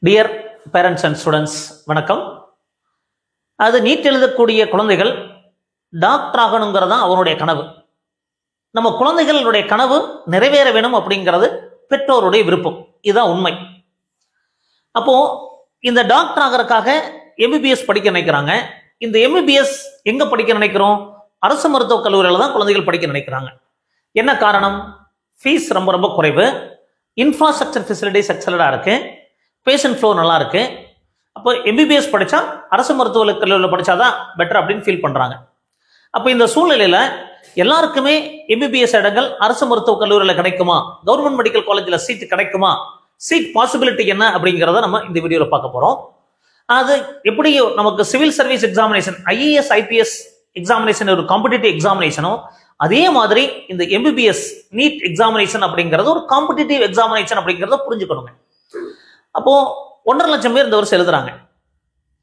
Dear parents and students வணக்கம். அது NEET எழுதக்கூடிய குழந்தைகள் டாக்டர் ஆகணுங்கிறது தான் அவனுடைய கனவு. நம்ம குழந்தைகளுடைய கனவு நிறைவேற வேணும் அப்படிங்கிறது பெற்றோருடைய விருப்பம். இதுதான் உண்மை. அப்போ இந்த டாக்டர் ஆகிறதுக்காக எம்பிபிஎஸ் படிக்க நினைக்கிறாங்க. இந்த எம்பிபிஎஸ் எங்க படிக்க நினைக்கிறோம்? அரசு மருத்துவக் கல்லூரியில் தான் குழந்தைகள் படிக்க நினைக்கிறாங்க. என்ன காரணம்? ஃபீஸ் ரொம்ப ரொம்ப குறைவு, இன்ஃப்ராஸ்ட்ரக்சர் ஃபெசிலிட்டிஸ் எக்ஸலண்டா இருக்கு, பேஷண்ட் ஃப்ளோ நல்லா இருக்கு. அப்போ எம்பிபிஎஸ் படித்தா அரசு மருத்துவக் கல்லூரியில் படித்தாதான் பெட்டர் அப்படின்னு ஃபீல் பண்ணுறாங்க. அப்போ இந்த சூழ்நிலையில் எல்லாருக்குமே எம்பிபிஎஸ் இடங்கள் அரசு மருத்துவக் கல்லூரியில் கிடைக்குமா, கவர்மெண்ட் மெடிக்கல் காலேஜில் சீட் கிடைக்குமா, சீட் பாசிபிலிட்டி என்ன அப்படிங்கிறத நம்ம இந்த வீடியோவில் பார்க்க போகிறோம். அது எப்படி நமக்கு civil service examination, IAS IPS examination ஒரு காம்படிட்டிவ் எக்ஸாமினேஷனோ, அதே மாதிரி இந்த எம்பிபிஎஸ் நீட் எக்ஸாமினேஷன் அப்படிங்கிறது ஒரு காம்படிட்டிவ் எக்ஸாமினேஷன் அப்படிங்கிறத புரிஞ்சுக்கணுங்க. அப்போ 1.5 லட்சம் பேர் இந்த வருஷம் எழுதுறாங்க.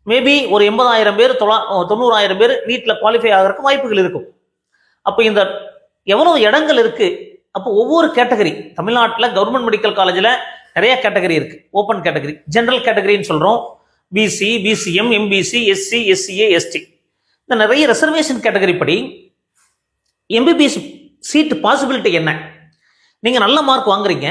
மேபி ஒரு 80,000 பேர் 90,000 பேர் நீட்ல குவாலிஃபை ஆகிறதுக்கு வாய்ப்புகள் இருக்கும். அப்போ இந்த எவ்வளவு இடங்கள் இருக்கு? அப்போ ஒவ்வொரு கேட்டகரி, தமிழ்நாட்டில் கவர்மெண்ட் மெடிக்கல் காலேஜில் நிறைய கேட்டகரி இருக்கு. ஓப்பன் கேட்டகரி, ஜெனரல் கேட்டகரின்னு சொல்றோம், BC, BCM, MBC, SC, SCA, ST. இந்த நிறைய ரிசர்வேஷன் கேட்டகரி படி எம்பிபிஎஸ் சீட் பாசிபிலிட்டி என்ன? நீங்க நல்ல மார்க் வாங்குறீங்க,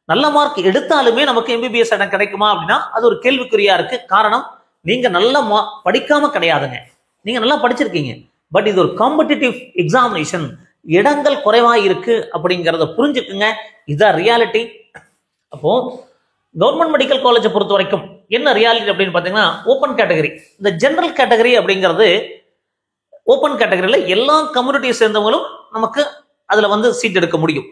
நல்ல மார்க் எடுத்தாலுமே நமக்கு எம்பிபிஎஸ் இடம் கிடைக்குமா அப்படின்னா அது ஒரு கேள்விக்குறியா இருக்கு. காரணம், நீங்க நல்ல படிக்காம கிடையாதுங்க, நீங்க நல்லா படிச்சிருக்கீங்க. பட் இது ஒரு காம்படிட்டிவ் எக்ஸாமினேஷன், இடங்கள் குறைவா இருக்கு அப்படிங்கிறத புரிஞ்சுக்குங்க. இதுதான் ரியாலிட்டி. அப்போ கவர்மெண்ட் மெடிக்கல் காலேஜை பொறுத்த வரைக்கும் என்ன ரியாலிட்டி அப்படின்னு பார்த்தீங்கன்னா, ஓப்பன் கேட்டகரி. இந்த ஜெனரல் கேட்டகரி அப்படிங்கிறது ஓப்பன் கேட்டகரியில் எல்லா கம்யூனிட்டியை சேர்ந்தவங்களும் நமக்கு அதில் சீட் எடுக்க முடியும்.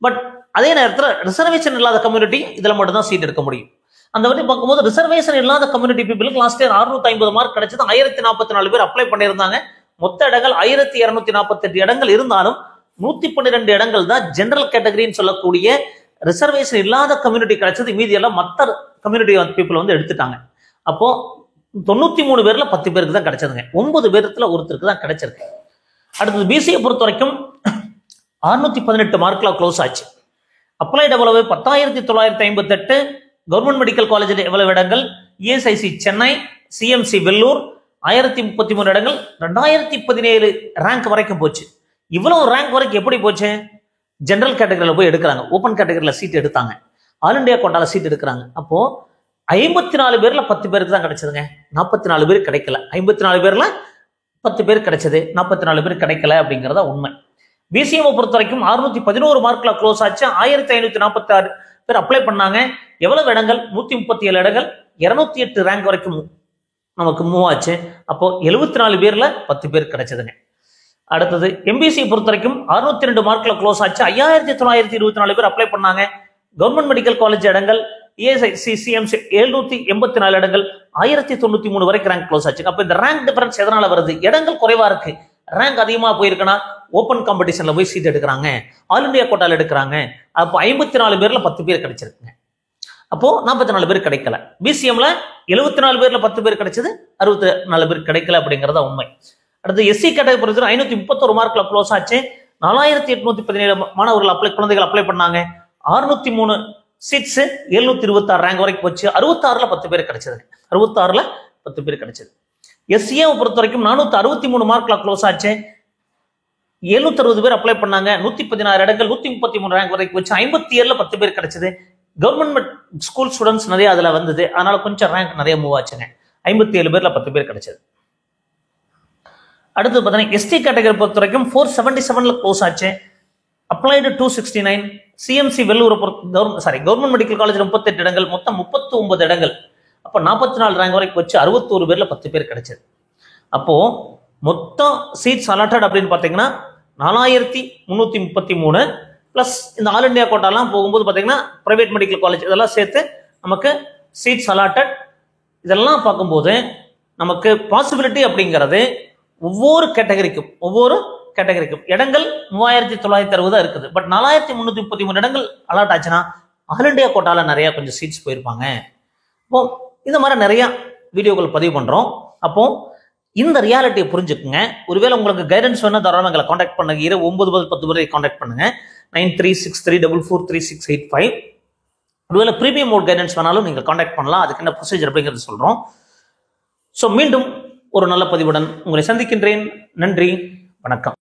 பட் அதே நேரத்தில் ரிசர்வேஷன் இல்லாத கம்யூனிட்டி இதில் மட்டும்தான் சீட் எடுக்க முடியும். அந்த வரை பார்க்கும்போது ரிசர்வேஷன் இல்லாத கம்யூனிட்டி பீப்புளுக்கு லாஸ்ட் இயர் 650 மார்க் கிடைச்சது. 1044 பேர் அப்ளை பண்ணியிருந்தாங்க. மொத்த இடங்கள் 1248 இடங்கள் இருந்தாலும் 112 இடங்கள் தான் ஜெனரல் கேட்டகரின்னு சொல்லக்கூடிய ரிசர்வேஷன் இல்லாத கம்யூனிட்டி கிடைச்சது. மீதியெல்லாம் மற்ற கம்யூனிட்டி பீப்புள் எடுத்துட்டாங்க. அப்போ 93 பேர்ல 10 பேருக்கு தான் கிடைச்சதுங்க. 9 பேர்ல ஒருத்தருக்கு தான் கிடைச்சிருக்கு. அடுத்தது பிசியை பொறுத்த வரைக்கும் 618 மார்க்ல க்ளோஸ் ஆச்சு. அப்ளைட் எவ்வளவு? 10,958. கவர்மெண்ட் மெடிக்கல் காலேஜில் எவ்வளவு இடங்கள்? இஎஸ்ஐசி சென்னை, சிஎம்சி வெள்ளூர் 1033 இடங்கள். 2017 ரேங்க் வரைக்கும் போச்சு. இவ்வளவு ரேங்க் வரைக்கும் எப்படி போச்சு? ஜெனரல் கேட்டகரியில் போய் எடுக்கிறாங்க, ஓப்பன் கேட்டகரியில் சீட் எடுத்தாங்க, ஆல் இண்டியா கோட்டால சீட் எடுக்கிறாங்க. அப்போ 54 பேர்ல 10 பேருக்கு தான் கிடைச்சதுங்க, 44 பேர் கிடைக்கல. 54 பேர்ல 10 பேர் கிடைச்சது, 44 பேர் கிடைக்கல அப்படிங்கிறதா உண்மை. பிசிஎம் பொறுத்த வரைக்கும் 611 மார்க்ல க்ளோஸ் ஆச்சு. 1546 பேர் அப்ளை பண்ணாங்க. எவ்வளவு இடங்கள்? 137 இடங்கள். 208 ரேங்க் வரைக்கும் நமக்கு மூவ் ஆச்சு. அப்போ 74 பேர்ல 10 பேர் கிடைச்சதுங்க. அடுத்தது எம்பிசி பொறுத்த வரைக்கும் 602 மார்க்ல க்ளோஸ் ஆச்சு. 5924 பேர் அப்ளை பண்ணாங்க. கவர்மெண்ட் மெடிக்கல் காலேஜ் இடங்கள் இஎஸ்ஐசி, சிஎம்சி 784 இடங்கள். 1093 வரைக்கும் ரேங்க் க்ளோஸ் ஆச்சு. அப்ப இந்த ரேங்க் டிஃபரன்ஸ் எதனால வருது? இடங்கள் குறைவா இருக்கு, ரேங்க் அதிகமா போயிருக்குன்னா ஓப்பன் காம்படிஷன்ல போய் சீட் எடுக்கிறாங்க, ஆல் இண்டியா கோட்டால எடுக்கிறாங்க. அப்போ 54 பேர்ல 10 பேர் கிடைச்சிருக்குங்க. அப்போ 44 பேர் கிடைக்கல. பிசிஎம்ல 74 பேர்ல 10 பேர் கிடைச்சது, 64 பேர் கிடைக்கல அப்படிங்கறத உண்மை. அடுத்து எஸ்சி கேட்டகரி பொறுத்த 531 மார்க்ல க்ளோஸ் ஆச்சு. 4817 மாணவர்கள் குழந்தைகள் அப்ளை பண்ணாங்க. 603 சீட்ஸ், 726 ரேங்க் வரைக்கும் போச்சு. 66ல 10 பேர் கிடைச்சது, 66ல 10 பேர் கிடைச்சது. எஸ்சிஏ பொறுத்த வரைக்கும் 463 மார்க்ல க்ளோஸ் ஆச்சு. 760 பேர் அப்ளை பண்ணாங்க. 116 இடங்கள், 133 ரேங்க் வரைக்கும் வச்சு. 57ல 10 பேர் கிடைச்சது. கவர்மெண்ட் ஸ்கூல் ஸ்டூடெண்ட்ஸ் நிறைய அதுல வந்தது, அதனால கொஞ்சம் ரேங்க் நிறைய மூவ் ஆச்சுங்க. 57 பேர்ல 10 பேர் கிடைச்சது. அடுத்து பார்த்தீங்கன்னா எஸ்டி கேட்டகரி பொறுத்த வரைக்கும் 477ல க்ளோஸ் ஆச்சு. Applied 269. CMC Vellore government medical college 38 இடங்கள், மொத்தம் 39 இடங்கள். அப்போ 44 ரேங்க் வரைக்கும் வச்சு 61 பேர்ல 10 பேர் கிடைச்சது. அப்போ மொத்தம் சீட்ஸ் அலாட்டட் அப்படின்னு பார்த்தீங்கன்னா 4333 பிளஸ் இந்த ஆல் இண்டியா கோட்டாலாம் போகும்போது பார்த்தீங்கன்னா பிரைவேட் மெடிக்கல் காலேஜ் இதெல்லாம் சேர்த்து நமக்கு சீட்ஸ் அலாட்டட். இதெல்லாம் பார்க்கும்போது நமக்கு பாசிபிலிட்டி அப்படிங்கிறது ஒவ்வொரு கேட்டகரிக்கும் இடங்கள் 3960 இருக்குது. பட் 4333 இடங்கள் அலாட் ஆச்சுன்னா ஆல் இண்டியா கோட்டால நிறைய கொஞ்சம் சீட்ஸ் போயிருப்பாங்க. அப்போ இந்த மாதிரி நிறைய வீடியோக்கள் பதிவு பண்றோம். அப்போ இந்த ரியாலிட்டியை புரிஞ்சுக்குங்க. ஒருவேளை உங்களுக்கு கைடன்ஸ் வேணும் தாராளமாக எங்களை காண்டாக்ட் பண்ணுங்க. 9 10 வரை காண்டாக்ட் பண்ணுங்க. 9363443685 ஒருவேளை ப்ரீமியம் மோட் கைடன்ஸ் வேணாலும் நீங்கள் காண்டாக்ட் பண்ணலாம். அதுக்கு என்ன ப்ரொசீஜர் அப்படிங்கிறது சொல்கிறோம். ஸோ மீண்டும் ஒரு நல்ல பதிவுடன் உங்களை சந்திக்கின்றேன். நன்றி, வணக்கம்.